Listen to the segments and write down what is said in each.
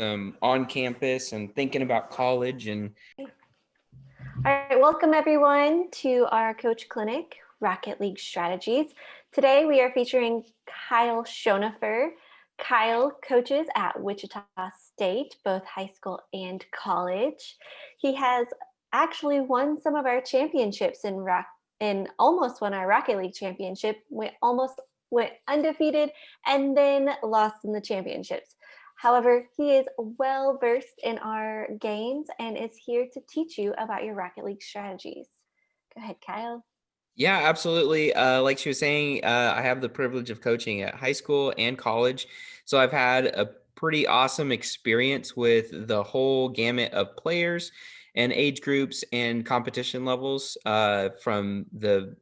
on campus and thinking about college. And All right, welcome everyone to our Coach Clinic, Rocket League Strategies. Today we are featuring Kyle Schoenhofer. Kyle coaches at Wichita State, both high school and college. He has actually won some of our championships and almost won our Rocket League championship. Almost went undefeated and then lost in the championships. However, he is well versed in our games and is here to teach you about your Rocket League strategies. Go ahead, Kyle. yeah, absolutely. Like she was saying, I have the privilege of coaching at high school and college. So I've had a pretty awesome experience with the whole gamut of players and age groups and competition levels, from the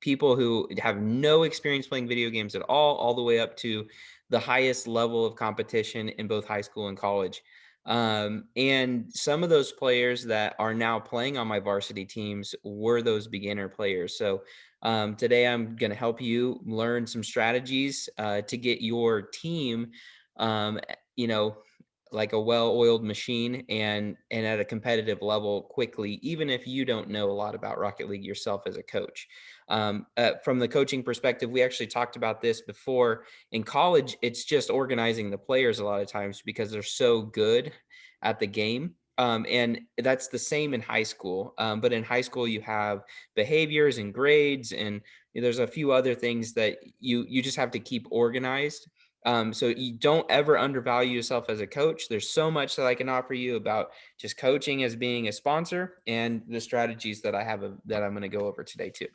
people who have no experience playing video games at all the way up to the highest level of competition in both high school and college. And some of those players that are now playing on my varsity teams were those beginner players. So today I'm going to help you learn some strategies to get your team, um, you know, like a well-oiled machine and at a competitive level quickly, even if you don't know a lot about Rocket League yourself as a coach. From the coaching perspective, we actually talked about this before. In college, it's just organizing the players a lot of times because they're so good at the game. And that's the same in high school. But in high school, you have behaviors and grades, and there's a few other things that you just have to keep organized. So you don't ever undervalue yourself as a coach. There's so much that I can offer you about just coaching as being a sponsor and the strategies that I have that I'm going to go over today too.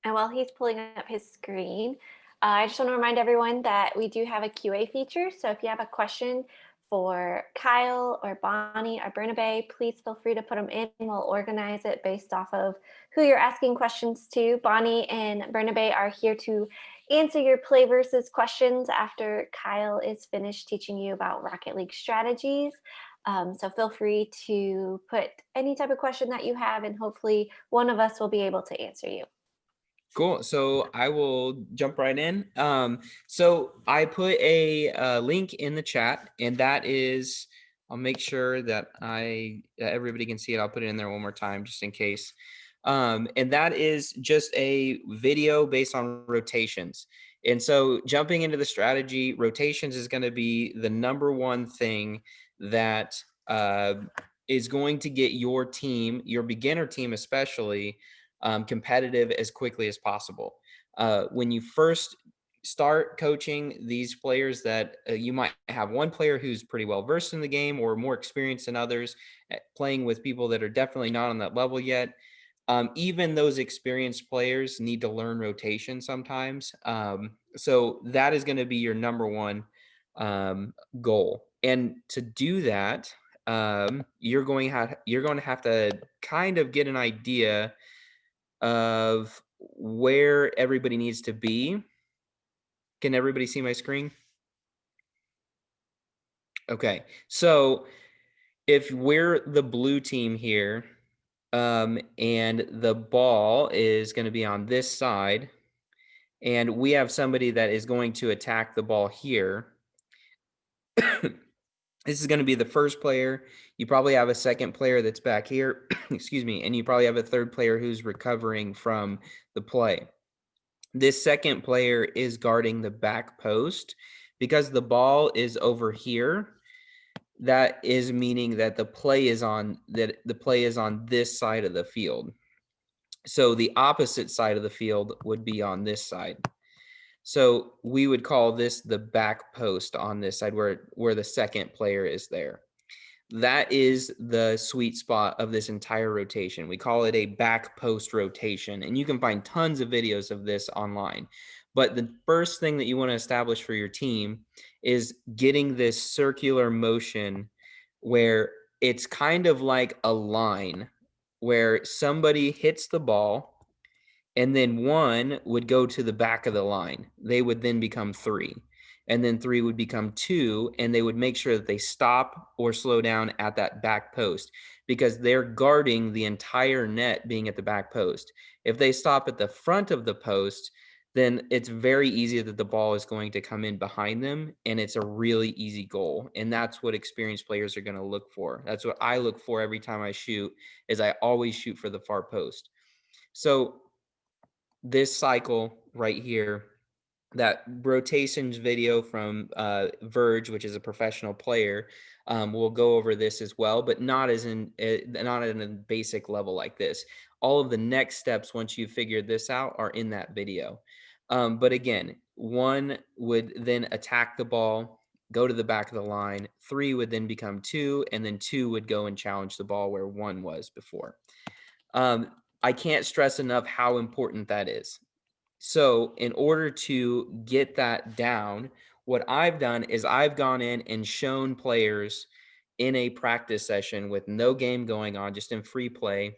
And while he's pulling up his screen, I just want to remind everyone that we do have a QA feature. So if you have a question for Kyle or Bonnie or Bernabe, please feel free to put them in. We'll organize it based off of who you're asking questions to. Bonnie and Bernabe are here to answer your play versus questions after Kyle is finished teaching you about Rocket League strategies. So feel free to put any type of question that you have, and hopefully one of us will be able to answer you. Cool. So I will jump right in. So I put a link in the chat, and that is, I'll make sure that everybody can see it. I'll put it in there one more time just in case. And that is just a video based on rotations. And so jumping into the strategy, rotations is going to be the number one thing that is going to get your team, your beginner team especially, competitive as quickly as possible. When you first start coaching these players, that you might have one player who's pretty well versed in the game or more experienced than others, playing with people that are definitely not on that level yet. Even those experienced players need to learn rotation sometimes. So that is going to be your number one goal. And to do that, you're going to have to kind of get an idea of where everybody needs to be. Can everybody see my screen? Okay, so if we're the blue team here, and the ball is going to be on this side, and we have somebody that is going to attack the ball here. This is going to be the first player. You probably have a second player that's back here, excuse me, and you probably have a third player who's recovering from the play. This second player is guarding the back post because the ball is over here. That is meaning that the play is on this side of the field. So the opposite side of the field would be on this side. So we would call this the back post on this side where the second player is there. That is the sweet spot of this entire rotation. We call it a back post rotation, and you can find tons of videos of this online. But the first thing that you want to establish for your team is getting this circular motion where it's kind of like a line where somebody hits the ball and then 1 would go to the back of the line. They would then become 3, and then 3 would become 2, and they would make sure that they stop or slow down at that back post because they're guarding the entire net being at the back post. If they stop at the front of the post, then it's very easy that the ball is going to come in behind them, and it's a really easy goal, and that's what experienced players are gonna look for. That's what I look for every time I shoot, is I always shoot for the far post. So this cycle right here, that rotations video from Verge, which is a professional player, will go over this as well, but not in a basic level like this. All of the next steps once you figure this out are in that video. But again, 1 would then attack the ball, go to the back of the line. 3 would then become 2, and then 2 would go and challenge the ball where 1 was before. I can't stress enough how important that is. So, in order to get that down, what I've done is I've gone in and shown players in a practice session with no game going on, just in free play,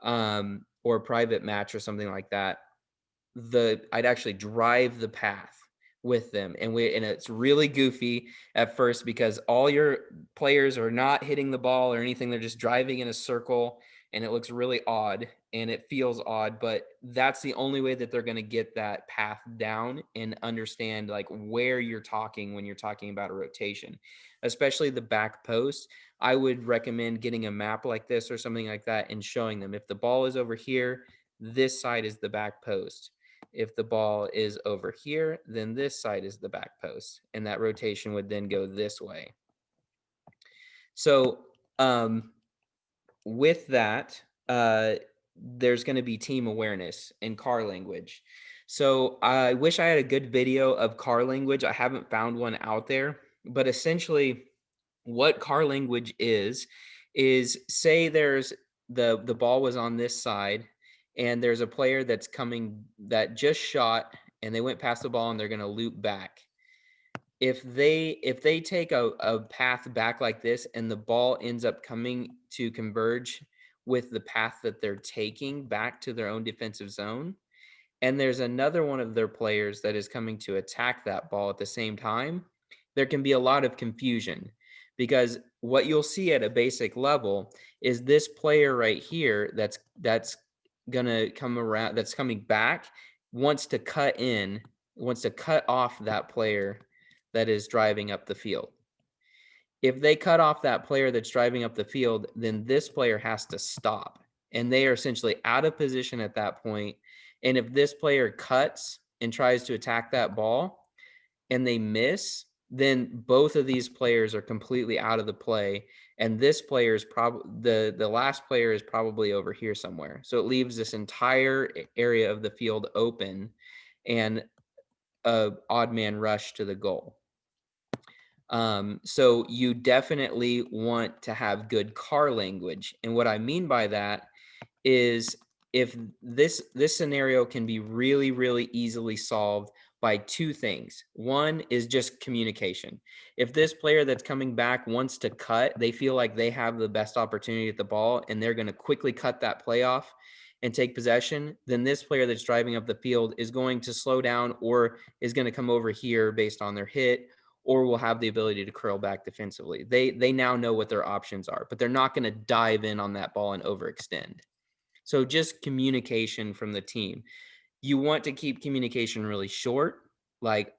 or a private match or something like that, I'd actually drive the path with them, and it's really goofy at first because all your players are not hitting the ball or anything. They're just driving in a circle, and it looks really odd and it feels odd, but that's the only way that they're going to get that path down and understand like where you're talking when you're talking about a rotation, especially the back post. I would recommend getting a map like this or something like that and showing them if the ball is over here, this side is the back post. If the ball is over here, then this side is the back post, and that rotation would then go this way. So, with that, there's going to be team awareness and car language. So, I wish I had a good video of car language. I haven't found one out there, but essentially, what car language is say there's the ball was on this side and there's a player that's coming that just shot and they went past the ball and they're going to loop back. If they take a path back like this and the ball ends up coming to converge with the path that they're taking back to their own defensive zone, and there's another one of their players that is coming to attack that ball at the same time, there can be a lot of confusion because what you'll see at a basic level is this player right here that's going to come around, that's coming back, wants to cut in, wants to cut off that player that is driving up the field. If they cut off that player that's driving up the field, then this player has to stop. And they are essentially out of position at that point. And if this player cuts and tries to attack that ball and they miss, then both of these players are completely out of the play. And this player is probably the last player is probably over here somewhere. So it leaves this entire area of the field open and a odd man rush to the goal. So you definitely want to have good car language. And what I mean by that is if this scenario can be really, really easily solved by 2 things. One is just communication. If this player that's coming back wants to cut, they feel like they have the best opportunity at the ball and they're going to quickly cut that play off and take possession, then this player that's driving up the field is going to slow down or is going to come over here based on their hit or will have the ability to curl back defensively. They now know what their options are, but they're not going to dive in on that ball and overextend. So just communication from the team. You want to keep communication really short, like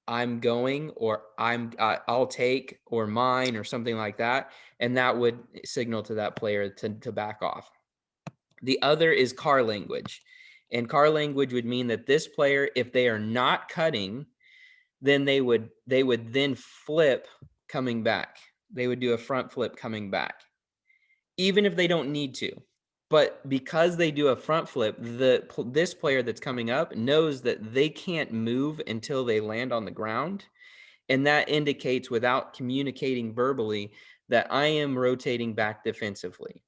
I'm going or I'll take or mine or something like that, and that would signal to that player to back off. The other is car language. And car language would mean that this player, if they are not cutting, then they would then flip coming back. They would do a front flip coming back, even if they don't need to. But because they do a front flip, this player that's coming up knows that they can't move until they land on the ground. And that indicates, without communicating verbally, that I am rotating back defensively.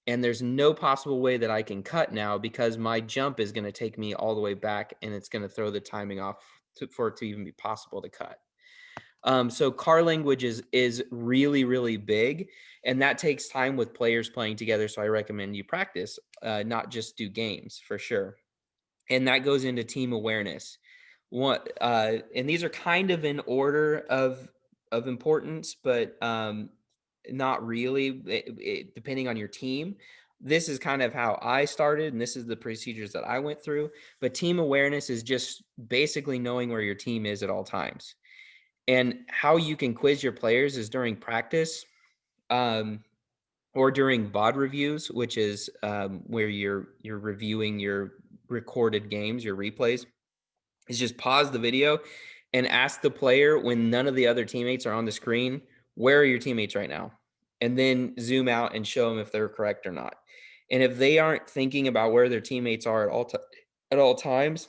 And there's no possible way that I can cut now because my jump is going to take me all the way back and it's going to throw the timing off for it to even be possible to cut. So car language is really, really big, and that takes time with players playing together. So I recommend you practice, not just do games for sure. And that goes into team awareness. And these are kind of in order of importance, but not really, depending on your team. This is kind of how I started, and this is the procedures that I went through. But team awareness is just basically knowing where your team is at all times. And how you can quiz your players is during practice, or during bod reviews, which is where you're reviewing your recorded games, your replays. Is just pause the video and ask the player, when none of the other teammates are on the screen, where are your teammates right now? And then zoom out and show them if they're correct or not. And if they aren't thinking about where their teammates are at all times,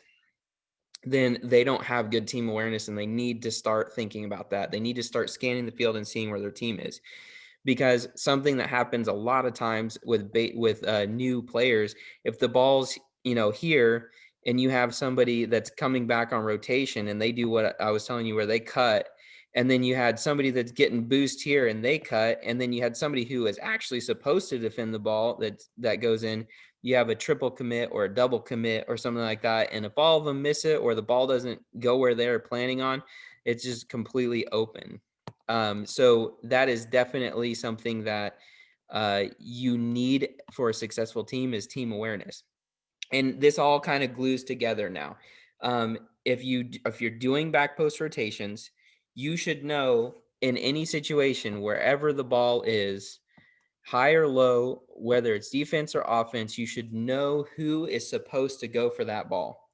then they don't have good team awareness, and they need to start thinking about that. They need to start scanning the field and seeing where their team is, because something that happens a lot of times with new players, if the ball's here, and you have somebody that's coming back on rotation and they do what I was telling you, where they cut, and then you had somebody that's getting boost here and they cut, and then you had somebody who is actually supposed to defend the ball that goes in, you have a triple commit or a double commit or something like that, and if all of them miss it or the ball doesn't go where they're planning on, it's just completely open. So that is definitely something that you need for a successful team, is team awareness. And this all kind of glues together now. If you're doing back post rotations, you should know, in any situation, wherever the ball is, high or low, whether it's defense or offense, you should know who is supposed to go for that ball.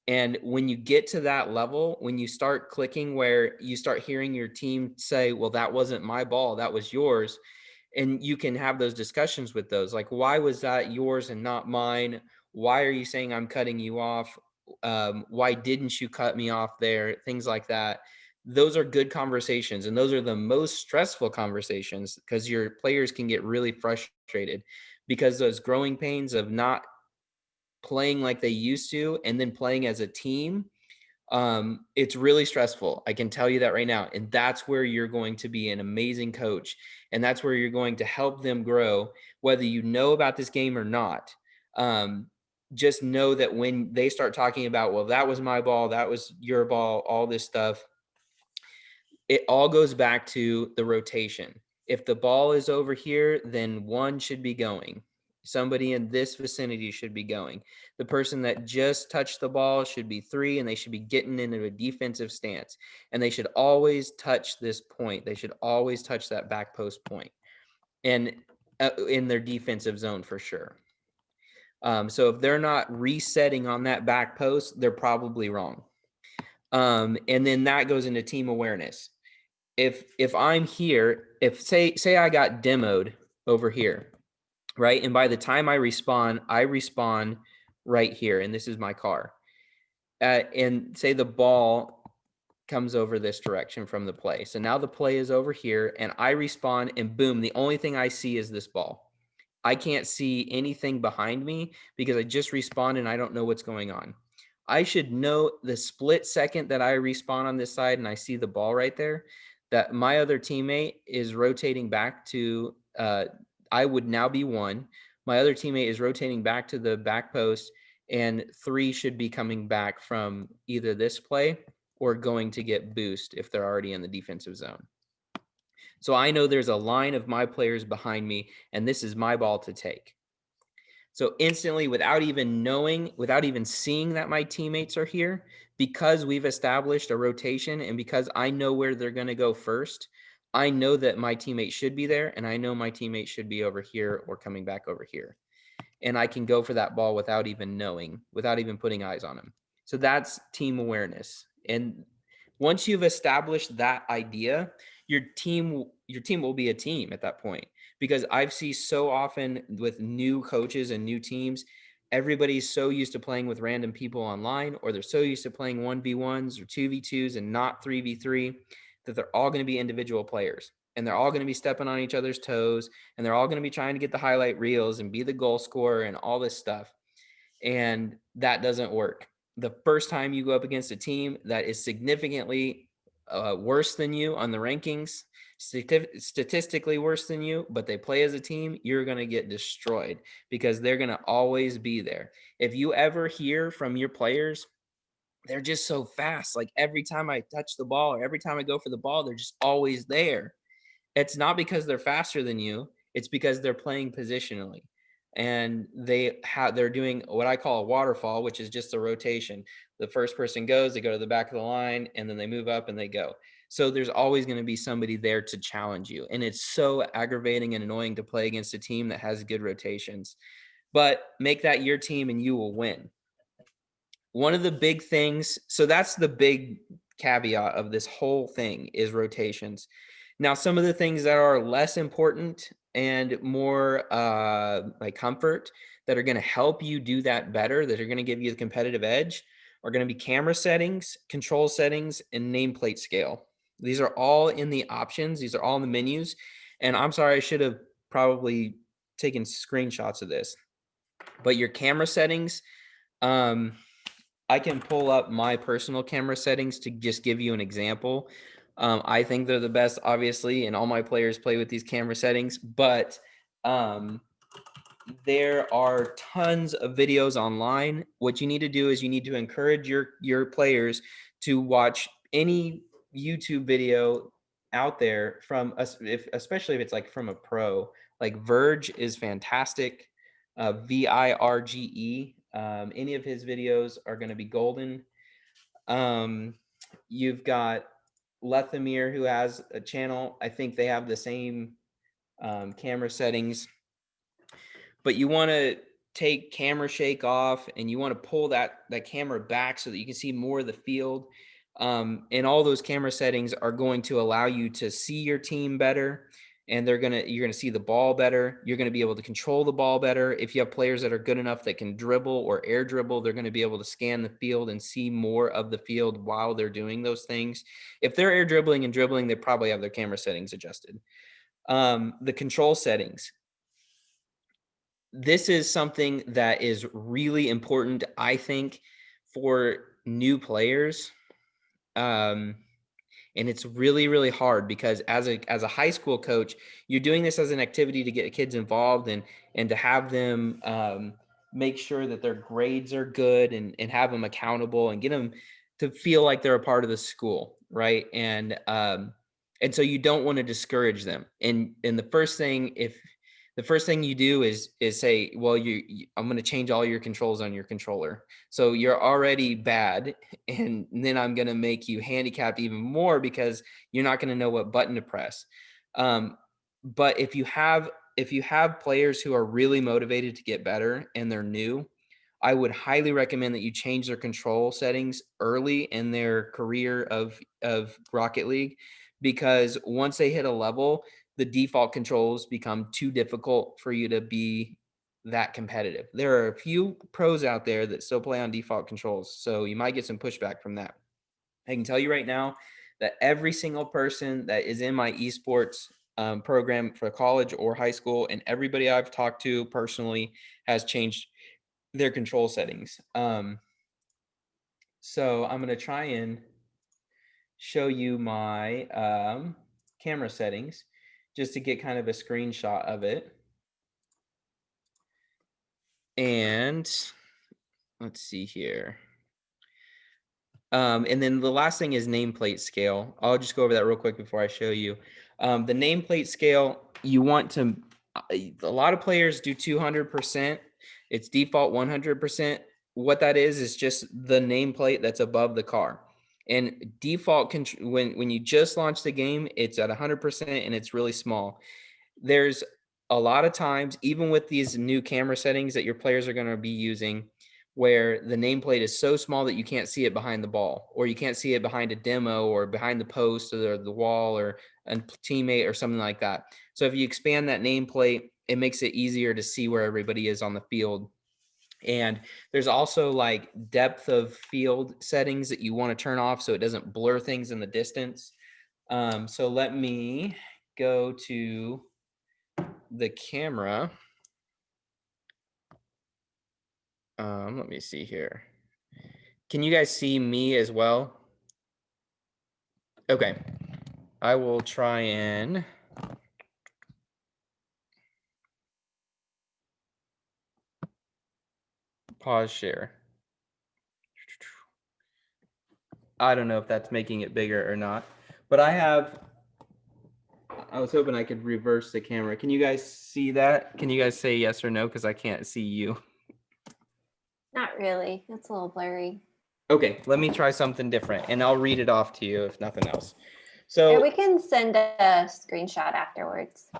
And when you get to that level, when you start clicking, where you start hearing your team say, well, that wasn't my ball, that was yours. And you can have those discussions with those, like, why was that yours and not mine? Why are you saying I'm cutting you off? Why didn't you cut me off there? Things like that. Those are good conversations. And those are the most stressful conversations, because your players can get really frustrated, because those growing pains of not playing like they used to and then playing as a team, it's really stressful. I can tell you that right now. And that's where you're going to be an amazing coach. And that's where you're going to help them grow, whether you know about this game or not. Just know that when they start talking about, well, that was my ball, that was your ball, all this stuff, it all goes back to the rotation. If the ball is over here, then one should be going. Somebody in this vicinity should be going. The person that just touched the ball should be 3, and they should be getting into a defensive stance. And they should always touch this point. They should always touch that back post point, and in their defensive zone for sure. So if they're not resetting on that back post, they're probably wrong. And then that goes into team awareness. If I'm here, if say I got demoed over here, right? And by the time I respawn right here, and this is my car. And say the ball comes over this direction from the play. So now the play is over here, and I respawn, and boom, the only thing I see is this ball. I can't see anything behind me because I just respawned and I don't know what's going on. I should know the split second that I respawn on this side and I see the ball right there, that my other teammate is rotating back to, I would now be 1. My other teammate is rotating back to the back post, and 3 should be coming back from either this play or going to get boost if they're already in the defensive zone. So I know there's a line of my players behind me, and this is my ball to take. So instantly, without even knowing, without even seeing that my teammates are here, because we've established a rotation and because I know where they're going to go first, I know that my teammate should be there, and I know my teammate should be over here or coming back over here. And I can go for that ball without even knowing, without even putting eyes on them. So that's team awareness. And once you've established that idea, your team will be a team at that point. Because I've seen so often with new coaches and new teams, everybody's so used to playing with random people online, or they're so used to playing 1v1s or 2v2s and not 3v3, that they're all going to be individual players, and they're all going to be stepping on each other's toes, and they're all going to be trying to get the highlight reels and be the goal scorer and all this stuff. And that doesn't work. The first time you go up against a team that is significantly worse than you on the rankings, statistically worse than you, but they play as a team, you're going to get destroyed because they're going to always be there. If you ever hear from your players, they're just so fast. Like every time I touch the ball or every time I go for the ball, they're just always there. It's not because they're faster than you, it's because they're playing positionally. And they're doing what I call a waterfall, which is just a rotation. The first person goes, they go to the back of the line, and then they move up and they go. So there's always going to be somebody there to challenge you. And it's so aggravating and annoying to play against a team that has good rotations. But make that your team and you will win. One of the big things, so that's the big caveat of this whole thing is rotations. Now, some of the things that are less important and more like comfort that are going to help you do that better, that are going to give you the competitive edge, are going to be camera settings, control settings, and nameplate scale. These are all in the options. These are all in the menus. And I'm sorry, I should have probably taken screenshots of this. But your camera settings, um, I can pull up my personal camera settings to just give you an example. I think they're the best, obviously, and all my players play with these camera settings, but um, there are tons of videos online. What you need to do is you need to encourage your players to watch any YouTube video out there from us, especially if it's like from a pro. Like Verge is fantastic. Virge. Any of his videos are going to be golden. Um, you've got Lethamir, who has a channel. I think they have the same camera settings, but you want to take camera shake off and you want to pull that camera back so that you can see more of the field. And all those camera settings are going to allow you to see your team better, and you're gonna see the ball better. You're gonna be able to control the ball better. If you have players that are good enough that can dribble or air dribble, they're gonna be able to scan the field and see more of the field while they're doing those things. If they're air dribbling and dribbling, they probably have their camera settings adjusted. The control settings, this is something that is really important, I think, for new players. Um, and it's really, really hard because as a high school coach, you're doing this as an activity to get kids involved and to have them make sure that their grades are good and have them accountable and get them to feel like they're a part of the school, right? And so you don't want to discourage them. And the first thing you do is say, well, I'm going to change all your controls on your controller. So you're already bad, and then I'm going to make you handicapped even more because you're not going to know what button to press. But if you have players who are really motivated to get better and they're new, I would highly recommend that you change their control settings early in their career of Rocket League, because once they hit a level, the default controls become too difficult for you to be that competitive. There are a few pros out there that still play on default controls, so you might get some pushback from that. I can tell you right now that every single person that is in my esports program for college or high school, and everybody I've talked to personally, has changed their control settings. So I'm going to try and show you my camera settings just to get kind of a screenshot of it. And let's see here. And then the last thing is nameplate scale. I'll just go over that real quick before I show you. The nameplate scale, you want to, a lot of players do 200%. It's default 100%. What that is just the nameplate that's above the car. And default, when you just launch the game, it's at 100% and it's really small. There's a lot of times, even with these new camera settings that your players are going to be using, where the nameplate is so small that you can't see it behind the ball, or you can't see it behind a demo or behind the post or the wall or a teammate or something like that. So if you expand that nameplate, it makes it easier to see where everybody is on the field. And there's also like depth of field settings that you want to turn off so it doesn't blur things in the distance. So let me go to the camera. Let me see here. Can you guys see me as well? Okay. I will try and pause share. I don't know if that's making it bigger or not, but I was hoping I could reverse the camera. Can you guys see that? Can you guys say yes or no? Because I can't see you. Not really. It's a little blurry. Okay, let me try something different and I'll read it off to you if nothing else. Or So we can send a screenshot afterwards.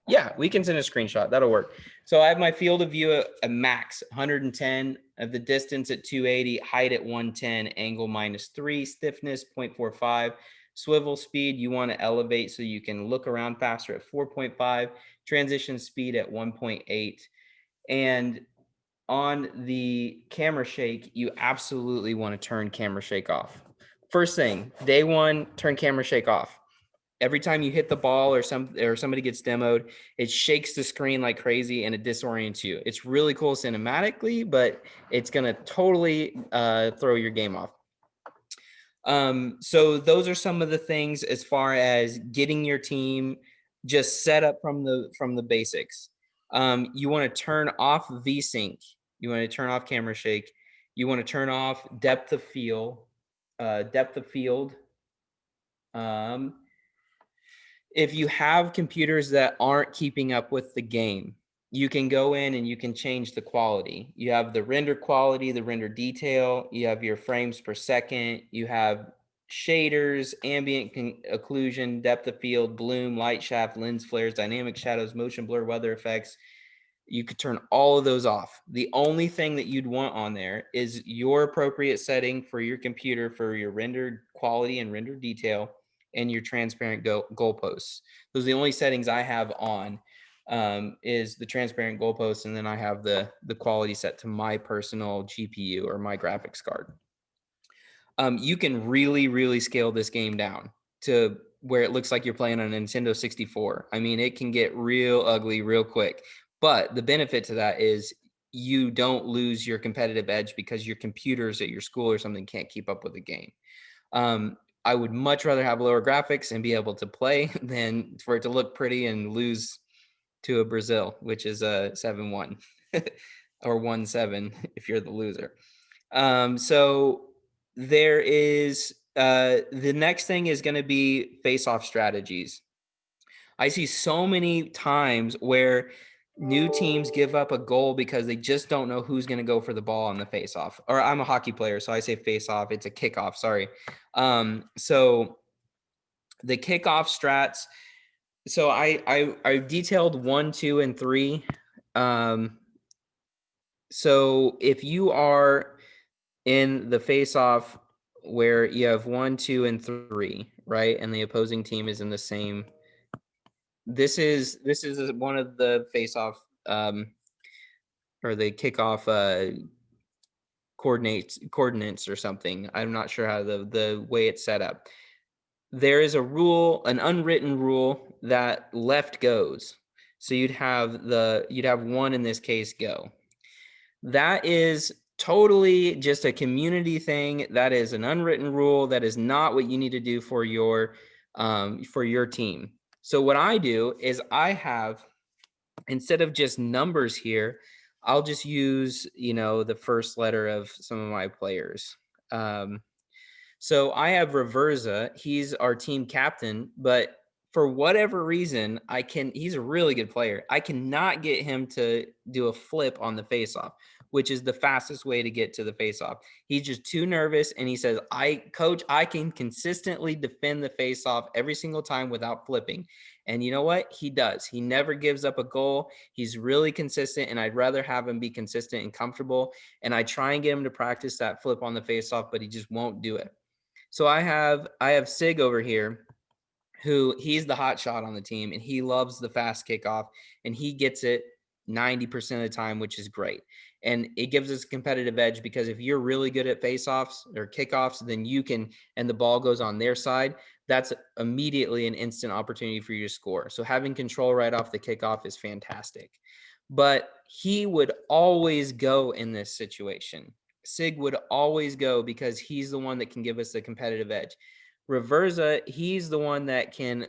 yeah, we can send a screenshot. That'll work. So I have my field of view at a max 110, of the distance at 280, height at 110, angle -3, stiffness 0.45, swivel speed you want to elevate so you can look around faster at 4.5, transition speed at 1.8. And on the camera shake, you absolutely want to turn camera shake off. First thing, day one, turn camera shake off. Every time you hit the ball or somebody gets demoed, it shakes the screen like crazy and it disorients you. It's really cool cinematically, but it's gonna totally throw your game off. So those are some of the things as far as getting your team just set up from the basics. You want to turn off VSync. You want to turn off camera shake. You want to turn off depth of field. Depth of field. Um, if you have computers that aren't keeping up with the game, you can go in and you can change the quality. You have the render quality, the render detail, you have your frames per second, you have shaders, ambient occlusion, depth of field, bloom, light shaft, lens flares, dynamic shadows, motion blur, weather effects. You could turn all of those off. The only thing that you'd want on there is your appropriate setting for your computer for your rendered quality and render detail and your transparent goalposts. Those are the only settings I have on, is the transparent goalposts, and then I have the quality set to my personal GPU or my graphics card. You can really scale this game down to where it looks like you're playing on a Nintendo 64. I mean, it can get real ugly real quick. But the benefit to that is you don't lose your competitive edge because your computers at your school or something can't keep up with the game. I would much rather have lower graphics and be able to play than for it to look pretty and lose to a Brazil, which is a 7-1 or 1-7 if you're the loser. So there is the next thing is going to be face-off strategies. I see so many times where new teams give up a goal because they just don't know who's going to go for the ball on the face-off. Or I'm a hockey player, so I say face-off. It's a kickoff. Sorry. So the kickoff strats. So I detailed 1, 2, and 3. So if you are in the face-off where you have 1, 2, and 3, right, and the opposing team is in the same. This is one of the face-off or the kickoff coordinates or something. I'm not sure how the way it's set up. There is a rule, an unwritten rule that left goes. So you'd have 1 in this case go. That is totally just a community thing. That is an unwritten rule. That is not what you need to do for your team. So what I do is I have, instead of just numbers here, I'll just use, the first letter of some of my players. So I have Reversa. He's our team captain, but for whatever reason, he's a really good player. I cannot get him to do a flip on the faceoff, which is the fastest way to get to the faceoff. He's just too nervous. And he says, Coach, I can consistently defend the faceoff every single time without flipping. And you know what? He does. He never gives up a goal. He's really consistent, and I'd rather have him be consistent and comfortable. And I try and get him to practice that flip on the faceoff, but he just won't do it. So I have Sig over here, who he's the hot shot on the team, and he loves the fast kickoff, and he gets it 90% of the time, which is great. And it gives us a competitive edge because if you're really good at faceoffs or kickoffs, then you can, and the ball goes on their side, that's immediately an instant opportunity for you to score. So having control right off the kickoff is fantastic. But he would always go in this situation. Sig would always go because he's the one that can give us the competitive edge. Reversa, he's the one that can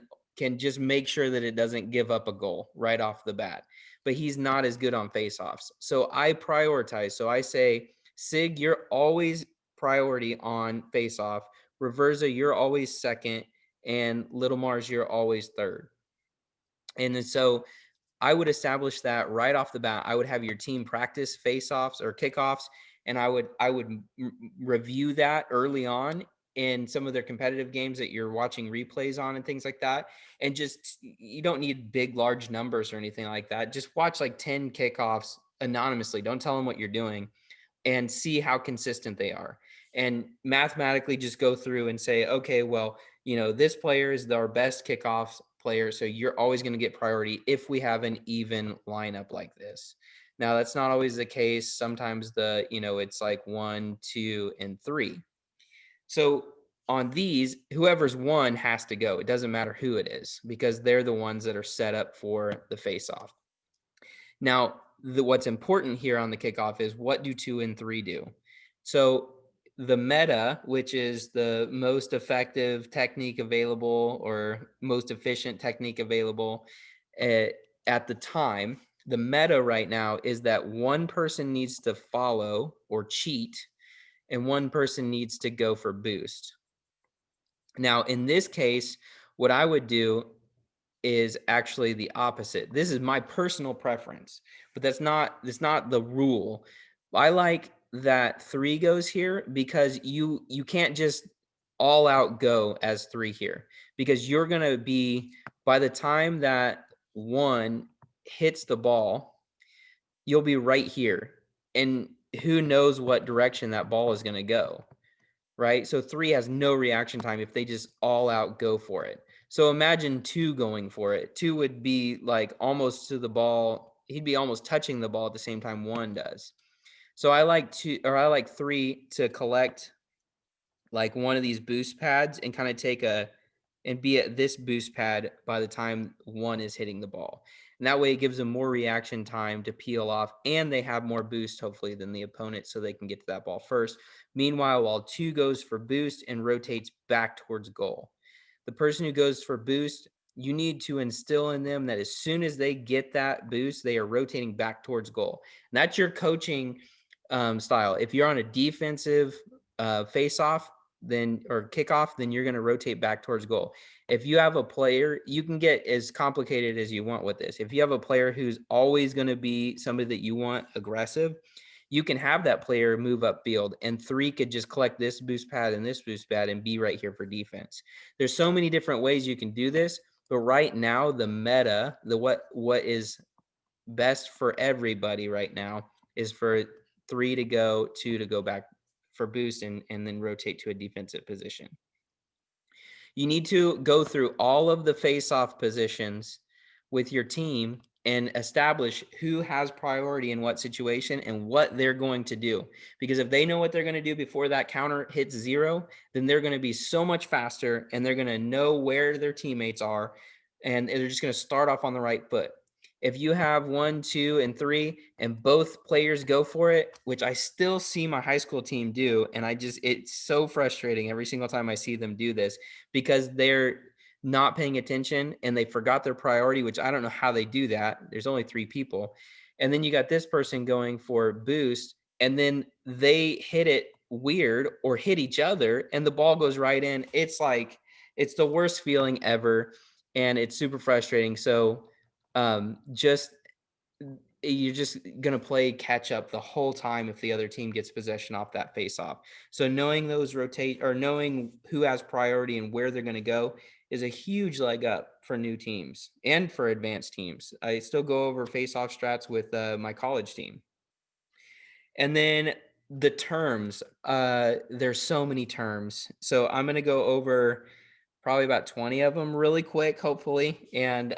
just make sure that it doesn't give up a goal right off the bat. But he's not as good on faceoffs. So I prioritize. So I say, Sig, you're always priority on faceoff. Reversa, you're always second. And Little Mars, you're always third. And then so I would establish that right off the bat. I would have your team practice face-offs or kickoffs, and I would review that early on in some of their competitive games that you're watching replays on and things like that. And just you don't need big, large numbers or anything like that. Just watch like 10 kickoffs anonymously. Don't tell them what you're doing and see how consistent they are. And mathematically just go through and say, okay, well, this player is our best kickoff player. So you're always going to get priority if we have an even lineup like this. Now, that's not always the case. Sometimes it's like 1, 2, and 3. So on these, whoever's one has to go. It doesn't matter who it is because they're the ones that are set up for the face-off. Now, what's important here on the kickoff is what do 2 and 3 do? So the meta, which is the most effective technique available or most efficient technique available at the time, the meta right now is that one person needs to follow or cheat and one person needs to go for boost. Now, in this case, what I would do is actually the opposite. This is my personal preference, but that's not the rule. I like that 3 goes here because you can't just all out go as 3 here because you're going to be by the time that 1 hits the ball, you'll be right here. And who knows what direction that ball is going to go, right? So 3 has no reaction time if they just all out go for it. So imagine 2 going for it. 2 would be like almost to the ball. He'd be almost touching the ball at the same time 1 does. So I like 3 to collect like one of these boost pads and kind of and be at this boost pad by the time 1 is hitting the ball. And that way it gives them more reaction time to peel off and they have more boost hopefully than the opponent so they can get to that ball first. Meanwhile, while 2 goes for boost and rotates back towards goal. The person who goes for boost, you need to instill in them that as soon as they get that boost, they are rotating back towards goal. And that's your coaching style. If you're on a defensive face-off, then or kickoff, then you're going to rotate back towards goal. If you have a player, you can get as complicated as you want with this. If you have a player who's always going to be somebody that you want aggressive, you can have that player move upfield and 3 could just collect this boost pad and this boost pad and be right here for defense. There's so many different ways you can do this, but right now the meta, what is best for everybody right now is for 3 to go, 2 to go back for boost and then rotate to a defensive position. You need to go through all of the face-off positions with your team and establish who has priority in what situation and what they're going to do. Because if they know what they're going to do before that counter hits 0, then they're going to be so much faster and they're going to know where their teammates are and they're just going to start off on the right foot. If you have 1, 2, and 3, and both players go for it, which I still see my high school team do, and it's so frustrating every single time I see them do this because they're not paying attention and they forgot their priority, which I don't know how they do that. There's only 3 people. And then you got this person going for boost, and then they hit it weird or hit each other, and the ball goes right in. It's like, it's the worst feeling ever, and it's super frustrating. So, just you're just going to play catch up the whole time if the other team gets possession off that face off. So knowing those rotate or knowing who has priority and where they're going to go is a huge leg up for new teams and for advanced teams. I still go over face off strats with my college team. And then the terms, there's so many terms. So I'm going to go over probably about 20 of them really quick, hopefully. And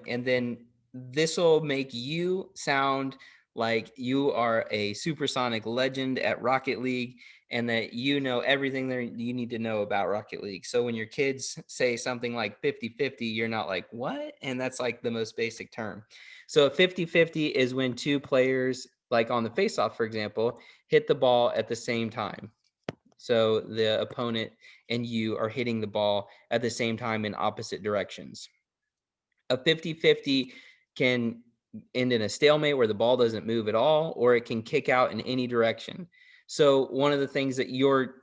then this will make you sound like you are a supersonic legend at Rocket League and that you know everything there you need to know about Rocket League. So when your kids say something like 50-50, you're not like, what? And that's like the most basic term. So 50-50 is when 2 players, like on the face-off, for example, hit the ball at the same time. So the opponent and you are hitting the ball at the same time in opposite directions. A 50-50 can end in a stalemate where the ball doesn't move at all, or it can kick out in any direction. So one of the things that your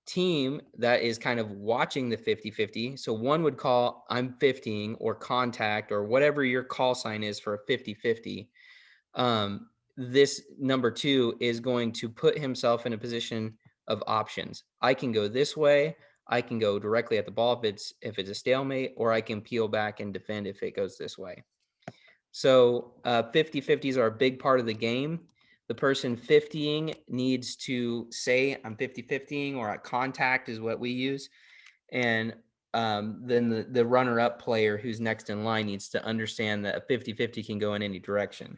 team that is kind of watching the 50-50, so one would call I'm 50ing or contact or whatever your call sign is for a 50-50. This number two is going to put himself in a position of options. I can go this way. I can go directly at the ball if it's a stalemate, or I can peel back and defend if it goes this way. So 50-50s are a big part of the game. The person 50ing needs to say I'm 50-50ing, or at contact is what we use. And then the runner-up player who's next in line needs to understand that a 50-50 can go in any direction.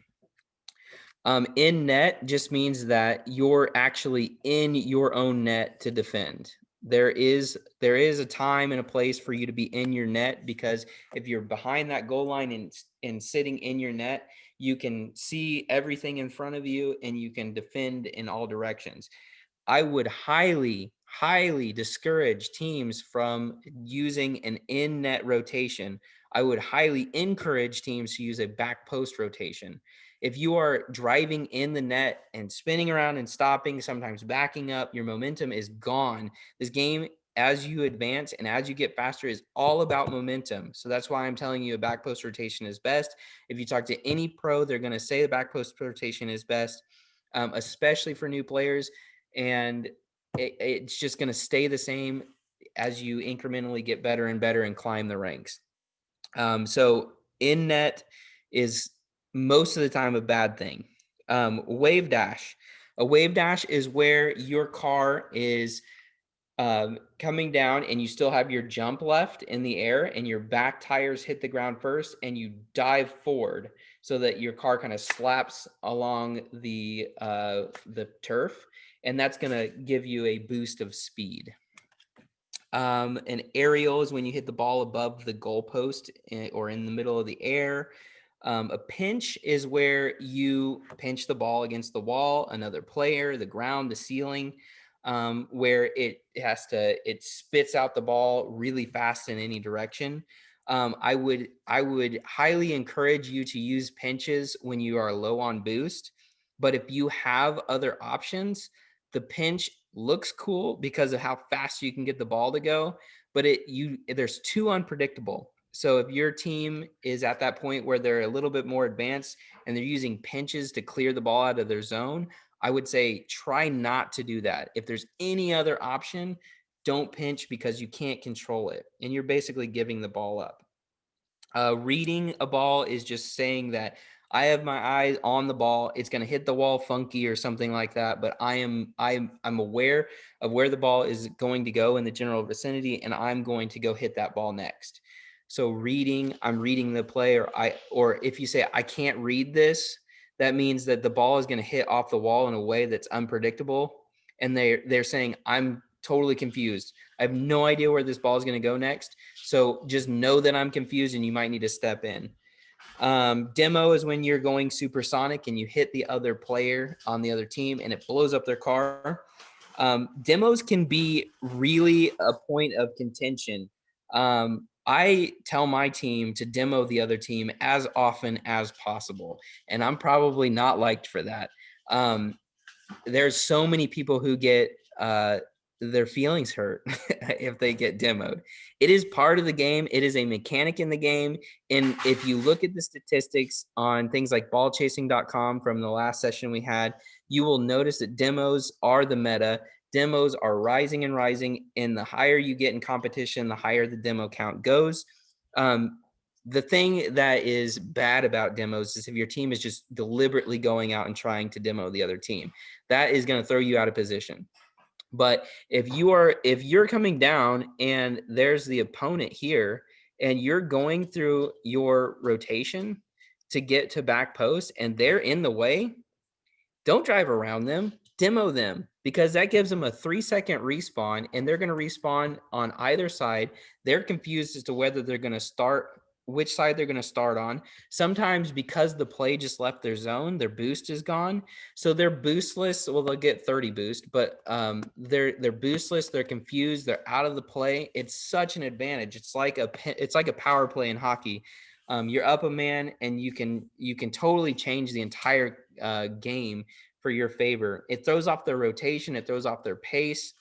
In net just means that you're actually in your own net to defend. There is a time and a place for you to be in your net, because if you're behind that goal line and sitting in your net, you can see everything in front of you and you can defend in all directions. I would highly, highly discourage teams from using an in-net rotation. I would highly encourage teams to use a back post rotation. If you are driving in the net and spinning around and stopping, sometimes backing up, your momentum is gone. This game, as you advance and as you get faster, is all about momentum. So that's why I'm telling you a back post rotation is best. If you talk to any pro, they're going to say the back post rotation is best, especially for new players. And it's just going to stay the same as you incrementally get better and better and climb the ranks. So in net is most of the time a bad thing. Wave dash. A wave dash is where your car is coming down and you still have your jump left in the air and your back tires hit the ground first and you dive forward so that your car kind of slaps along the turf, and that's going to give you a boost of speed. An aerial is when you hit the ball above the goalpost or in the middle of the air. A pinch is where you pinch the ball against the wall, another player, the ground, the ceiling, where it spits out the ball really fast in any direction. I would highly encourage you to use pinches when you are low on boost, but if you have other options, the pinch looks cool because of how fast you can get the ball to go, but there's too unpredictable. So if your team is at that point where they're a little bit more advanced and they're using pinches to clear the ball out of their zone, I would say try not to do that. If there's any other option, don't pinch because you can't control it and you're basically giving the ball up. Reading a ball is just saying that I have my eyes on the ball. It's going to hit the wall funky or something like that, but I'm aware of where the ball is going to go in the general vicinity, and I'm going to go hit that ball next. So I'm reading the play, or if you say I can't read this, that means that the ball is going to hit off the wall in a way that's unpredictable, and they're saying I'm totally confused. I have no idea where this ball is going to go next. So just know that I'm confused and you might need to step in. Demo is when you're going supersonic and you hit the other player on the other team and it blows up their car. Demos can be really a point of contention. I tell my team to demo the other team as often as possible, and I'm probably not liked for that. There's so many people who get their feelings hurt if they get demoed. It is part of the game. It is a mechanic in the game. And if you look at the statistics on things like ballchasing.com from the last session we had, you will notice that demos are the meta. Demos are rising and rising. And the higher you get in competition, the higher the demo count goes. The thing that is bad about demos is if your team is just deliberately going out and trying to demo the other team, that is going to throw you out of position. But if you're coming down and there's the opponent here and you're going through your rotation to get to back post and they're in the way, don't drive around them, demo them, because that gives them a 3-second respawn and they're going to respawn on either side. They're confused as to whether they're going to start which side they're going to start on. Sometimes because the play just left their zone, their boost is gone. So they're boostless. Well, they'll get 30 boost, but they're boostless. They're confused. They're out of the play. It's such an advantage. It's like a power play in hockey. You're up a man, and you can totally change the entire game for your favor. It throws off their rotation. It throws off their pace.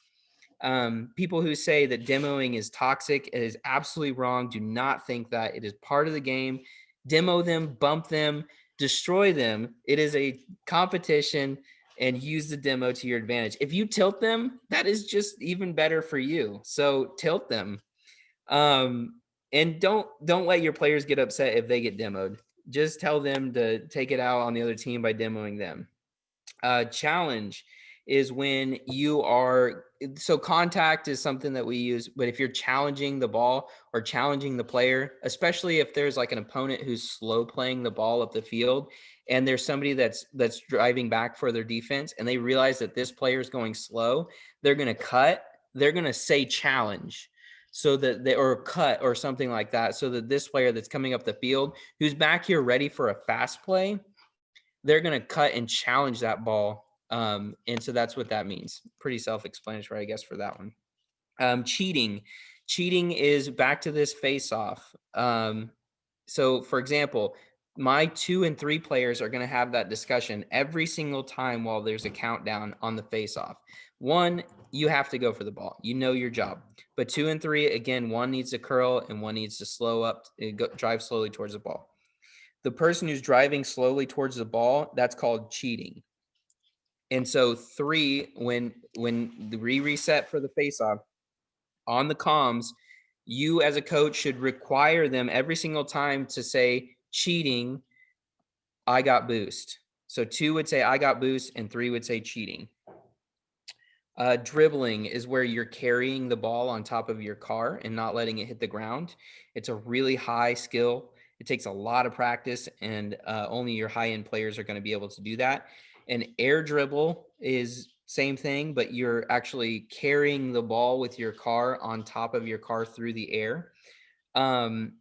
People who say that demoing is toxic, it is absolutely wrong. Do not think that. It is part of the game. Demo them, bump them, destroy them. It is a competition, and use the demo to your advantage. If you tilt them, that is just even better for you. So tilt them. And don't let your players get upset if they get demoed. Just tell them to take it out on the other team by demoing them. Challenge is when you are, so contact is something that we use, but if you're challenging the ball or challenging the player, especially if there's like an opponent who's slow playing the ball up the field, and there's somebody that's driving back for their defense, and they realize that this player is going slow, they're going to cut, they're going to say challenge, so that they, or cut or something like that, so that this player that's coming up the field who's back here ready for a fast play, they're going to cut and challenge that ball. And so that's what that means. Pretty self-explanatory, I guess, for that one. Cheating. Cheating is back to this face-off. So, for example, my 2 and 3 players are going to have that discussion every single time while there's a countdown on the face-off. 1, you have to go for the ball. You know your job. But 2 and 3, again, 1 needs to curl and 1 needs to slow up, drive slowly towards the ball. The person who's driving slowly towards the ball, that's called cheating. And so 3, when the reset for the faceoff on the comms, you as a coach should require them every single time to say cheating, I got boost. So 2 would say I got boost, and 3 would say cheating. Dribbling is where you're carrying the ball on top of your car and not letting it hit the ground. It's a really high skill. It takes a lot of practice, and only your high-end players are going to be able to do that. And air dribble is same thing, but you're actually carrying the ball with your car on top of your car through the air. And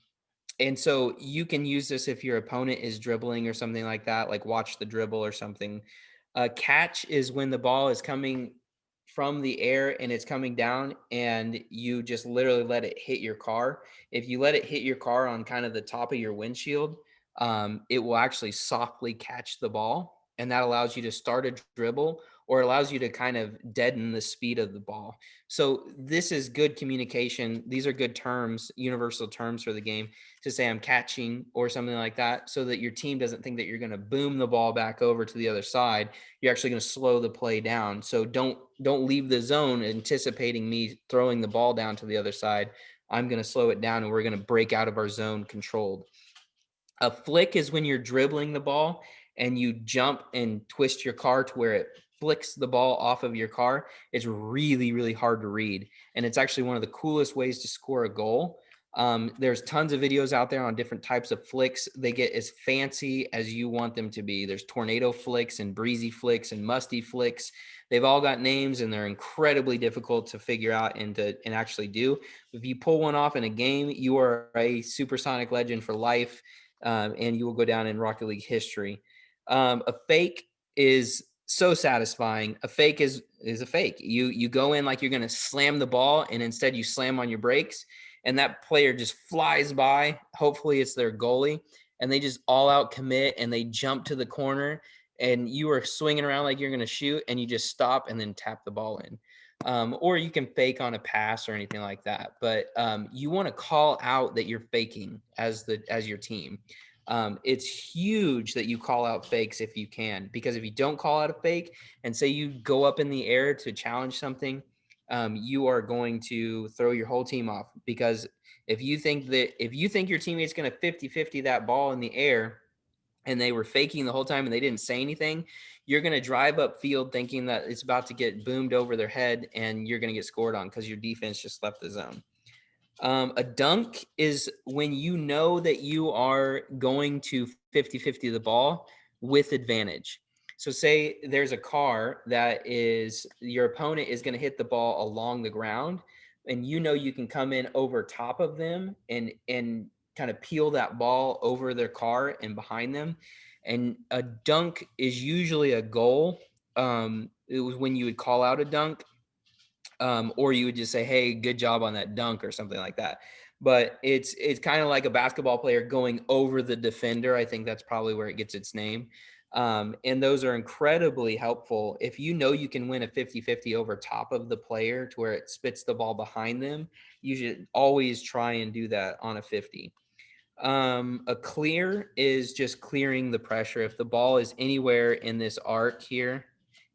so you can use this if your opponent is dribbling or something like that, like watch the dribble or something. Catch is when the ball is coming from the air and it's coming down, and you just literally let it hit your car. If you let it hit your car on kind of the top of your windshield, it will actually softly catch the ball. And that allows you to start a dribble, or allows you to kind of deaden the speed of the ball. So this is good communication. These are good terms, universal terms for the game, to say I'm catching or something like that, so that your team doesn't think that you're going to boom the ball back over to the other side. You're actually going to slow the play down. So don't leave the zone anticipating me throwing the ball down to the other side. I'm going to slow it down, and we're going to break out of our zone controlled. A flick is when you're dribbling the ball and you jump and twist your car to where it flicks the ball off of your car. It's really, really hard to read. And it's actually one of the coolest ways to score a goal. There's tons of videos out there on different types of flicks. They get as fancy as you want them to be. There's tornado flicks and breezy flicks and musty flicks. They've all got names, and they're incredibly difficult to figure out and actually do. If you pull one off in a game, you are a supersonic legend for life. And you will go down in Rocket League history. A fake is so satisfying. A fake is a fake. You go in like you're going to slam the ball, and instead you slam on your brakes, and that player just flies by. Hopefully it's their goalie, and they just all out commit, and they jump to the corner, and you are swinging around like you're going to shoot, and you just stop and then tap the ball in. Or you can fake on a pass or anything like that. But you want to call out that you're faking as your team. It's huge that you call out fakes if you can, because if you don't call out a fake and say you go up in the air to challenge something, you are going to throw your whole team off. Because if you think your teammate's going to 50-50 that ball in the air, and they were faking the whole time and they didn't say anything, you're going to drive up field thinking that it's about to get boomed over their head, and you're going to get scored on because your defense just left the zone. A dunk is when you know that you are going to 50-50 the ball with advantage. So say there's a car that is, your opponent is going to hit the ball along the ground, and you know you can come in over top of them and kind of peel that ball over their car and behind them. And a dunk is usually a goal. It was when you would call out a dunk, or you would just say, "Hey, good job on that dunk," or something like that. But it's kind of like a basketball player going over the defender. I think that's probably where it gets its name. And those are incredibly helpful. If you know you can win a 50-50 over top of the player to where it spits the ball behind them, you should always try and do that on a 50. A clear is just clearing the pressure. If the ball is anywhere in this arc here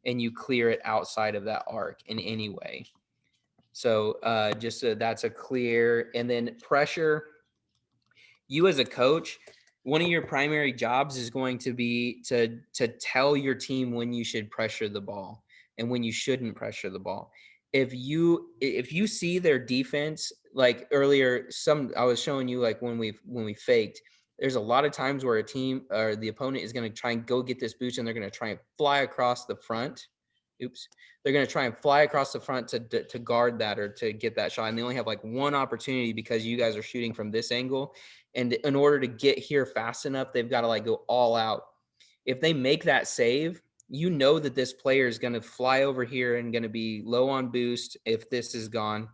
and you clear it outside of that arc in any way. So that's a clear. And then pressure, you as a coach, one of your primary jobs is going to be to tell your team when you should pressure the ball and when you shouldn't pressure the ball. If you see their defense, like earlier, I was showing you, like when we faked, there's a lot of times where a team or the opponent is going to try and go get this boost, and they're going to try and fly across the front. They're going to try and fly across the front to guard that or to get that shot, and they only have like one opportunity because you guys are shooting from this angle. And in order to get here fast enough, they've got to like go all out. If they make that save, you know that this player is going to fly over here and going to be low on boost if this is gone.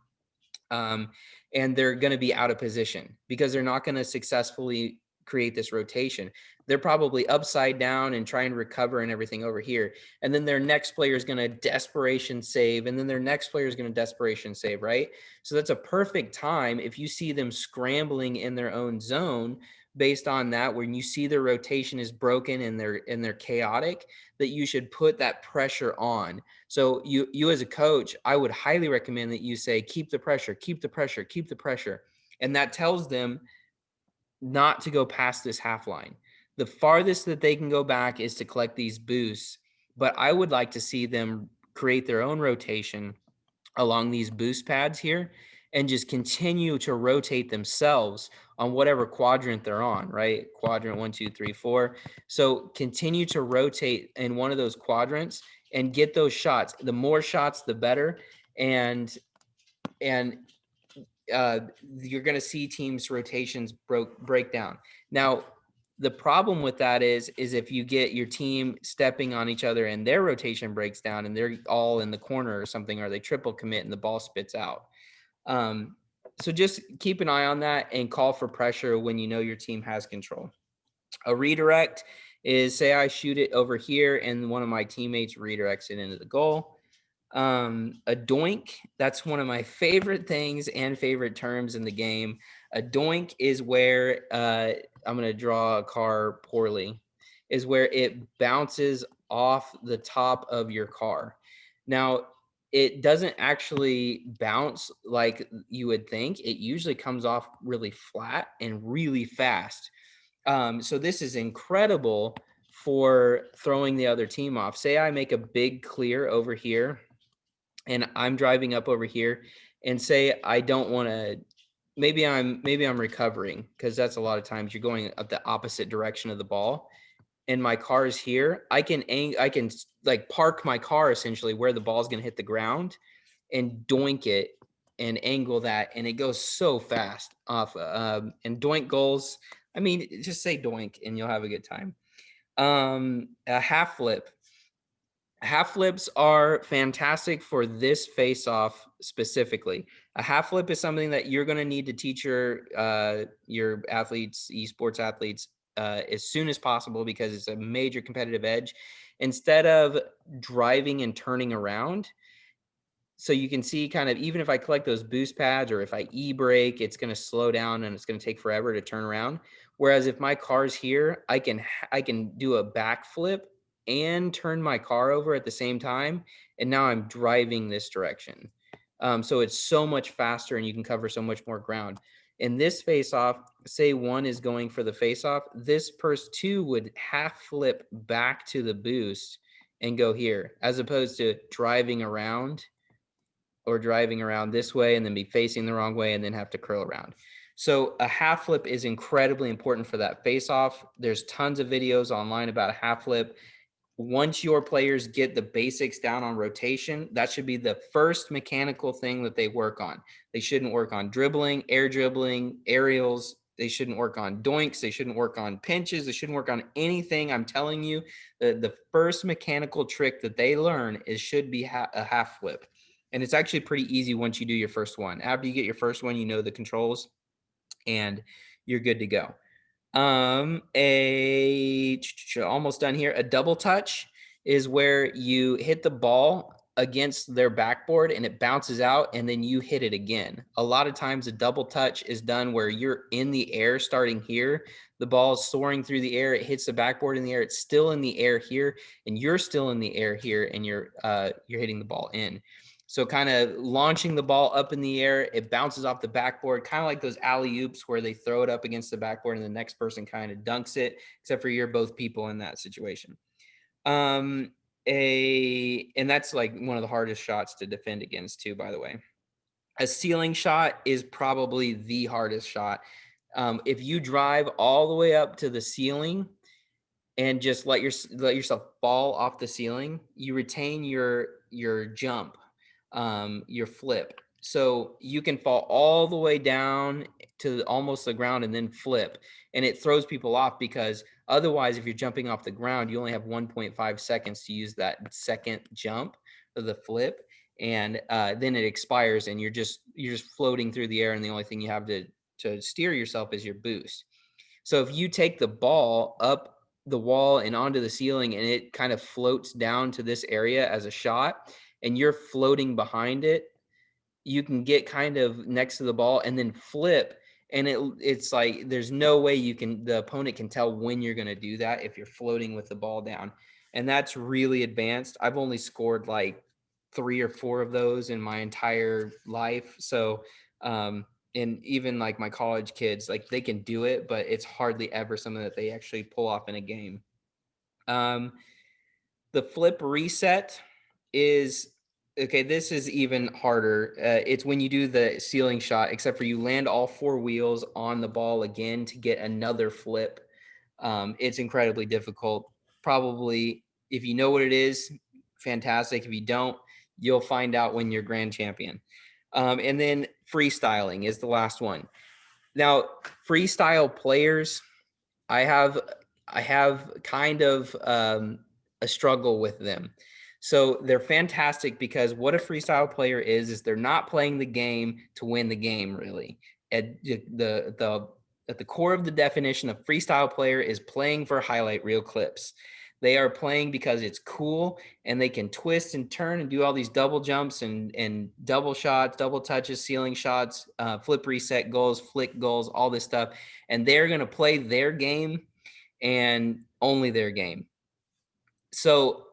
And they're going to be out of position because they're not going to successfully create this rotation. They're probably upside down and try and recover and everything over here. And then their next player is going to desperation save. And then their next player is going to desperation save, right? So that's a perfect time if you see them scrambling in their own zone based on that, when you see their rotation is broken and they're chaotic, that you should put that pressure on. So you as a coach, I would highly recommend that you say, keep the pressure, keep the pressure, keep the pressure. And that tells them not to go past this half line. The farthest that they can go back is to collect these boosts, but I would like to see them create their own rotation along these boost pads here and just continue to rotate themselves on whatever quadrant they're on, right? Quadrant 1, 2, 3, 4. So continue to rotate in one of those quadrants and get those shots. The more shots, the better. And you're going to see teams' rotations break down. Now, the problem with that is if you get your team stepping on each other and their rotation breaks down and they're all in the corner or something, or they triple commit and the ball spits out. So just keep an eye on that and call for pressure when you know your team has control. A redirect is, say I shoot it over here and one of my teammates redirects it into the goal. A doink, that's one of my favorite things and favorite terms in the game. A doink is where I'm going to draw a car poorly, is where it bounces off the top of your car. Now, it doesn't actually bounce like you would think. It usually comes off really flat and really fast. So this is incredible for throwing the other team off. Say I make a big clear over here and I'm driving up over here, and say I don't want to, maybe I'm recovering, because that's a lot of times you're going up the opposite direction of the ball and my car is here. I can like park my car essentially where the ball's going to hit the ground and doink it and angle that, and it goes so fast off. And doink goals, I mean, just say doink and you'll have a good time. A half flip. Half flips are fantastic for this face-off specifically. A half flip is something that you're going to need to teach your athletes, esports athletes, as soon as possible, because it's a major competitive edge. Instead of driving and turning around, so you can see kind of, even if I collect those boost pads or if I e-brake, it's going to slow down and it's going to take forever to turn around. Whereas if my car's here, I can do a backflip and turn my car over at the same time. And now I'm driving this direction. So it's so much faster and you can cover so much more ground. In this face-off, say one is going for the face-off, this person two would half flip back to the boost and go here, as opposed to driving around this way and then be facing the wrong way and then have to curl around. So a half flip is incredibly important for that face-off. There's tons of videos online about a half flip. Once your players get the basics down on rotation, that should be the first mechanical thing that they work on. They shouldn't work on dribbling, air dribbling, aerials, They shouldn't work on doinks. They shouldn't work on pinches. They shouldn't work on anything. I'm telling you, the first mechanical trick that they learn should be a half flip. And it's actually pretty easy once you do your first one. After you get your first one, you know the controls and you're good to go. Almost done here. A double touch is where you hit the ball against their backboard and it bounces out and then you hit it again. A lot of times a double touch is done where you're in the air starting here. The ball is soaring through the air. It hits the backboard in the air. It's still in the air here and you're still in the air here and you're hitting the ball in. So kind of launching the ball up in the air, it bounces off the backboard, kind of like those alley-oops where they throw it up against the backboard and the next person kind of dunks it, except for you're both people in that situation. And that's like one of the hardest shots to defend against too, by the way. A ceiling shot is probably the hardest shot. If you drive all the way up to the ceiling and just let yourself fall off the ceiling, you retain your jump, your flip. So you can fall all the way down to almost the ground and then flip. And it throws people off because otherwise, if you're jumping off the ground, you only have 1.5 seconds to use that second jump of the flip. And then it expires and you're just floating through the air. And the only thing you have to steer yourself is your boost. So if you take the ball up the wall and onto the ceiling and it kind of floats down to this area as a shot and you're floating behind it, you can get kind of next to the ball and then flip. And it's like there's no way the opponent can tell when you're going to do that if you're floating with the ball down. And that's really advanced. I've only scored like 3 or 4 of those in my entire life. So and even like my college kids, like they can do it, but it's hardly ever something that they actually pull off in a game. The flip reset is okay. This is even harder. It's when you do the ceiling shot, except for you land all 4 wheels on the ball again to get another flip. It's incredibly difficult. Probably, if you know what it is, fantastic. If you don't, you'll find out when you're grand champion. And then freestyling is the last one. Now, freestyle players, I have kind of a struggle with them. So they're fantastic because what a freestyle player is they're not playing the game to win the game, really. At the core of the definition of freestyle player is playing for highlight reel clips. They are playing because it's cool and they can twist and turn and do all these double jumps and double shots, double touches, ceiling shots, flip reset goals, flick goals, all this stuff. And they're going to play their game and only their game. So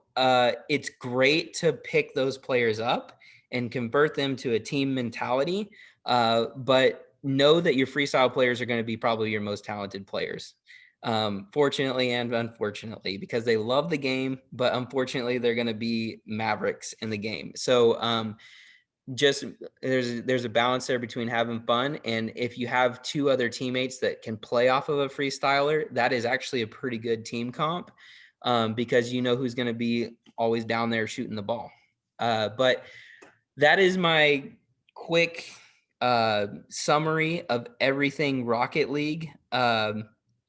it's great to pick those players up and convert them to a team mentality. But know that your freestyle players are going to be probably your most talented players. Fortunately and unfortunately, because they love the game, but unfortunately they're going to be mavericks in the game. So just there's a balance there between having fun, and if you have 2 other teammates that can play off of a freestyler, that is actually a pretty good team comp, because you know who's going to be always down there shooting the ball. But that is my quick summary of everything Rocket League.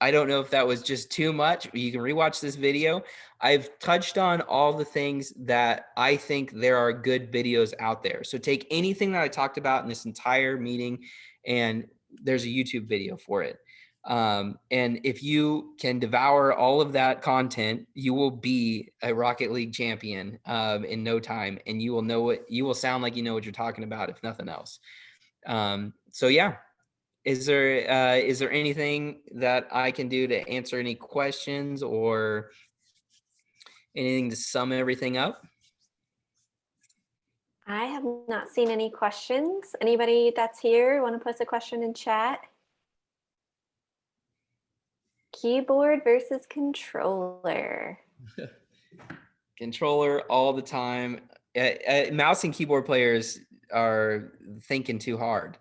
I don't know if that was just too much. You can rewatch this video. I've touched on all the things that I think there are good videos out there. So take anything that I talked about in this entire meeting and there's a YouTube video for it. And if you can devour all of that content, you will be a Rocket League champion in no time. And you will sound like you know what you're talking about, if nothing else. So yeah. Is there anything that I can do to answer any questions or anything to sum everything up? I have not seen any questions. Anybody that's here want to post a question in chat? Keyboard versus controller. Controller all the time. Mouse and keyboard players are thinking too hard.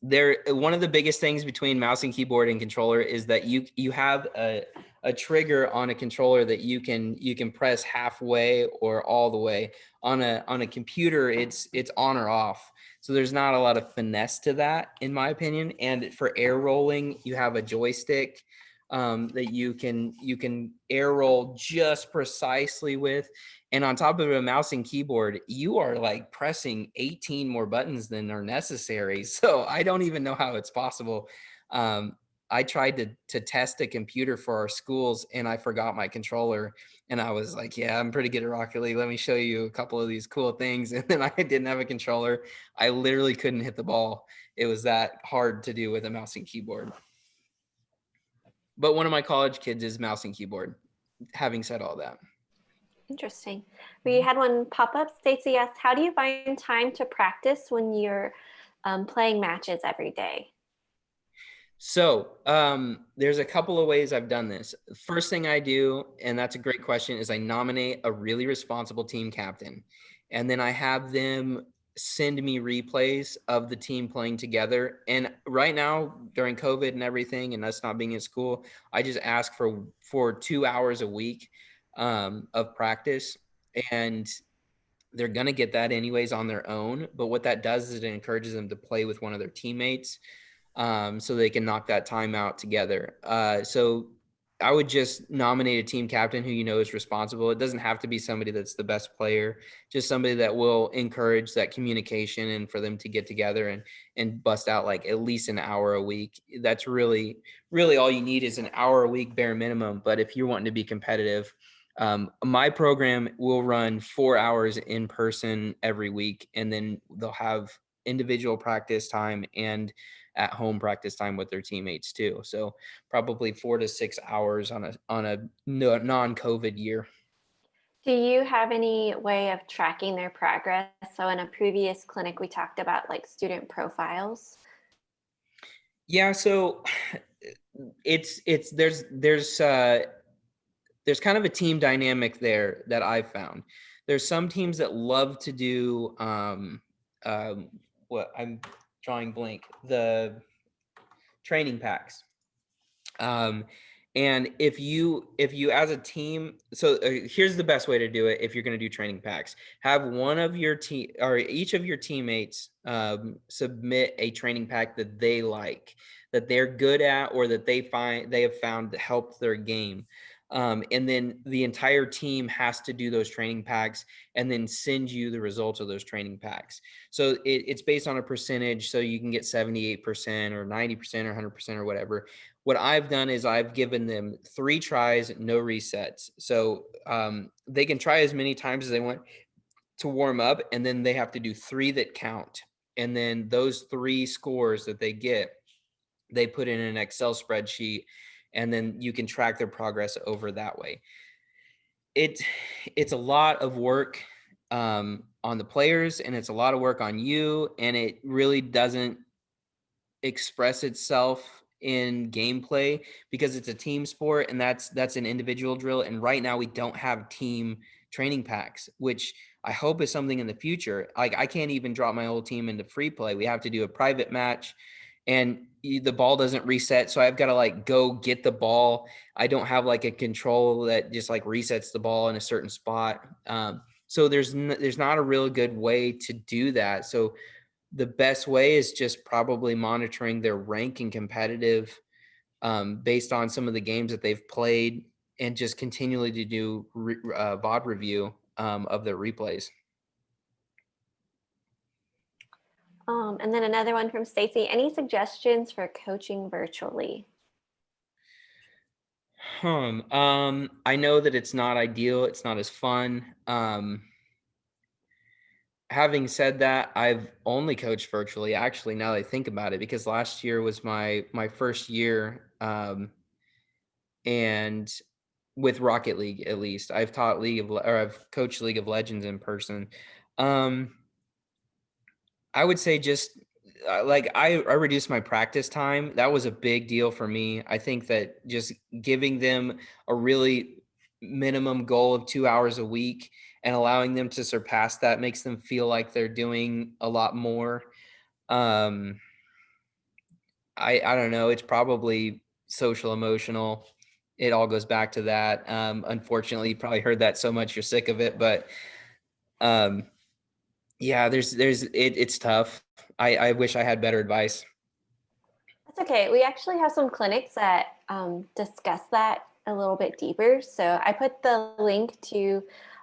They're one of the biggest things between mouse and keyboard and controller is that you have a a trigger on a controller that you can press halfway or all the way. On a computer, it's on or off. So there's not a lot of finesse to that, in my opinion. And for air rolling, you have a joystick that you can air roll just precisely with. And on top of a mouse and keyboard, you are like pressing 18 more buttons than are necessary. So I don't even know how it's possible. I tried to test a computer for our schools and I forgot my controller. And I was like, yeah, I'm pretty good at Rocket League. Let me show you a couple of these cool things. And then I didn't have a controller. I literally couldn't hit the ball. It was that hard to do with a mouse and keyboard. But one of my college kids is mouse and keyboard. Having said all that. Interesting. We had one pop up. Stacey asked, how do you find time to practice when you're playing matches every day? So there's a couple of ways I've done this. First thing I do, and that's a great question, is I nominate a really responsible team captain. And then I have them send me replays of the team playing together. And right now, during COVID and everything, and us not being in school, I just ask for 2 hours a week of practice. And they're going to get that anyways on their own. But what that does is it encourages them to play with one of their teammates, so they can knock that time out together. So I would just nominate a team captain who you know is responsible. It doesn't have to be somebody that's the best player, just somebody that will encourage that communication and for them to get together and bust out like at least an hour a week. That's really all you need is an hour a week bare minimum. But if you're wanting to be competitive, my program will run 4 hours in person every week, and then they'll have individual practice time and at home practice time with their teammates too. So probably 4 to 6 hours on a non-COVID year. Do you have any way of tracking their progress? So in a previous clinic, we talked about like student profiles. Yeah, so it's there's kind of a team dynamic there that I've found. There's some teams that love to do what I'm drawing blank, the training packs. Um, and if you as a team, so here's the best way to do it. If you're going to do training packs, have one of your team or each of your teammates submit a training pack that they like, that they're good at, or that they have found to help their game. And then the entire team has to do those training packs and then send you the results of those training packs. So it's based on a percentage. So you can get 78% or 90% or 100% or whatever. What I've done is I've given them 3 tries, no resets. So they can try as many times as they want to warm up, and then they have to do 3 that count. And then those 3 scores that they get, they put in an Excel spreadsheet, and then you can track their progress over that way. It's a lot of work on the players, and it's a lot of work on you, and it really doesn't express itself in gameplay because it's a team sport, and that's an individual drill. And right now we don't have team training packs, which I hope is something in the future. Like I can't even drop my whole team into free play. We have to do a private match, and the ball doesn't reset, so I've got to like go get the ball. I don't have like a control that just like resets the ball in a certain spot. So there's not a real good way to do that. So the best way is just probably monitoring their rank and competitive, based on some of the games that they've played, and just continually to do VOD review of their replays. And then another one from Stacy. Any suggestions for coaching virtually? I know that it's not ideal. It's not as fun. Having said that, I've only coached virtually, actually, now that I think about it, because last year was my first year, and with Rocket League, at least I've taught I've coached League of Legends in person. I would say just like I reduced my practice time. That was a big deal for me. I think that just giving them a really minimum goal of 2 hours a week and allowing them to surpass that makes them feel like they're doing a lot more. I don't know. It's probably social emotional. it all goes back to that. Unfortunately, you probably heard that so much you're sick of it, but um, yeah, it's tough. I wish I had better advice. That's okay. We actually have some clinics that discuss that a little bit deeper. So I put the link to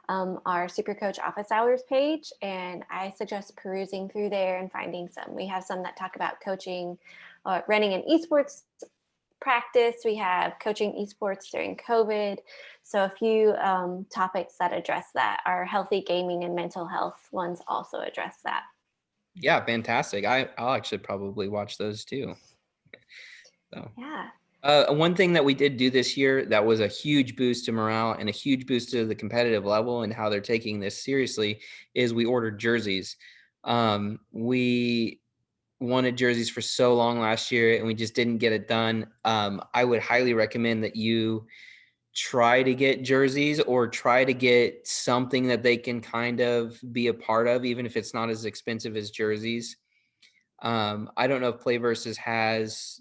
our Super Coach office hours page, and I suggest perusing through there and finding some. We have some that talk about coaching, running an esports practice. We have coaching esports during COVID. So a few topics that address that. Our healthy gaming and mental health ones also address that. Yeah, fantastic. I'll actually probably watch those too. So. Yeah. One thing that we did do this year that was a huge boost to morale and a huge boost to the competitive level and how they're taking this seriously is we ordered jerseys. We wanted jerseys for so long last year and we just didn't get it done. I would highly recommend that you try to get jerseys or try to get something that they can kind of be a part of, even if it's not as expensive as jerseys. I don't know if PlayVS has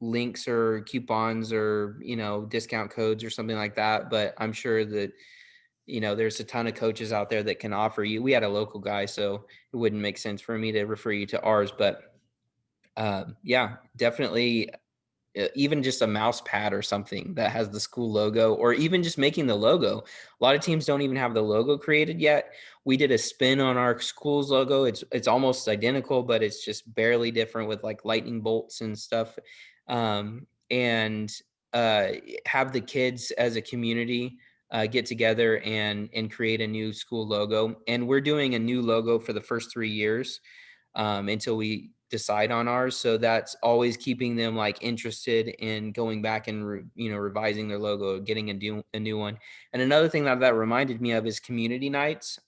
links or coupons or, discount codes or something like that, but I'm sure that, there's a ton of coaches out there that can offer you. We had a local guy, so it wouldn't make sense for me to refer you to ours, but yeah, definitely even just a mouse pad or something that has the school logo, or even just making the logo. A lot of teams don't even have the logo created yet. We did a spin on our school's logo. It's almost identical, but it's just barely different with like lightning bolts and stuff. And uh, have the kids as a community get together and create a new school logo. And we're doing a new logo for the first 3 years until we decide on ours. So that's always keeping them like interested in going back and revising their logo, getting a new one. And another thing that reminded me of is community nights.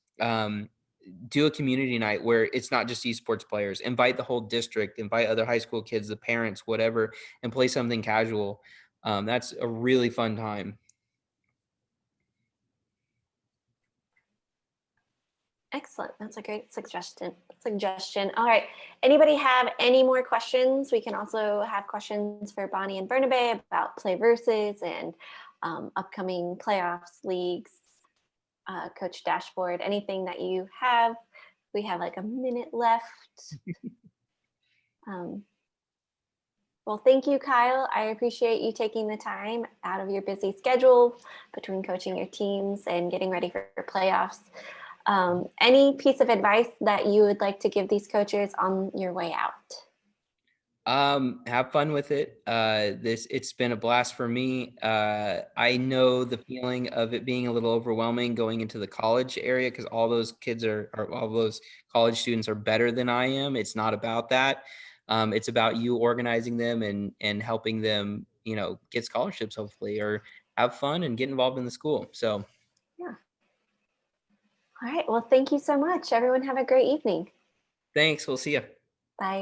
Do a community night where it's not just esports players. Invite the whole district, invite other high school kids, the parents, whatever, and play something casual. That's a really fun time. Excellent. That's a great suggestion. All right. Anybody have any more questions? We can also have questions for Bonnie and Bernabe about play versus and upcoming playoffs, leagues, coach dashboard, anything that you have. We have like a minute left. Well, thank you, Kyle. I appreciate you taking the time out of your busy schedule between coaching your teams and getting ready for playoffs. Any piece of advice that you would like to give these coaches on your way out? Have fun with it. It's been a blast for me. I know the feeling of it being a little overwhelming going into the college area because all those kids are all those college students are better than I am. It's not about that. It's about you organizing them and helping them, get scholarships hopefully or have fun and get involved in the school. So Yeah. All right. Well, thank you so much. Everyone have a great evening. thanks. We'll see you. Bye.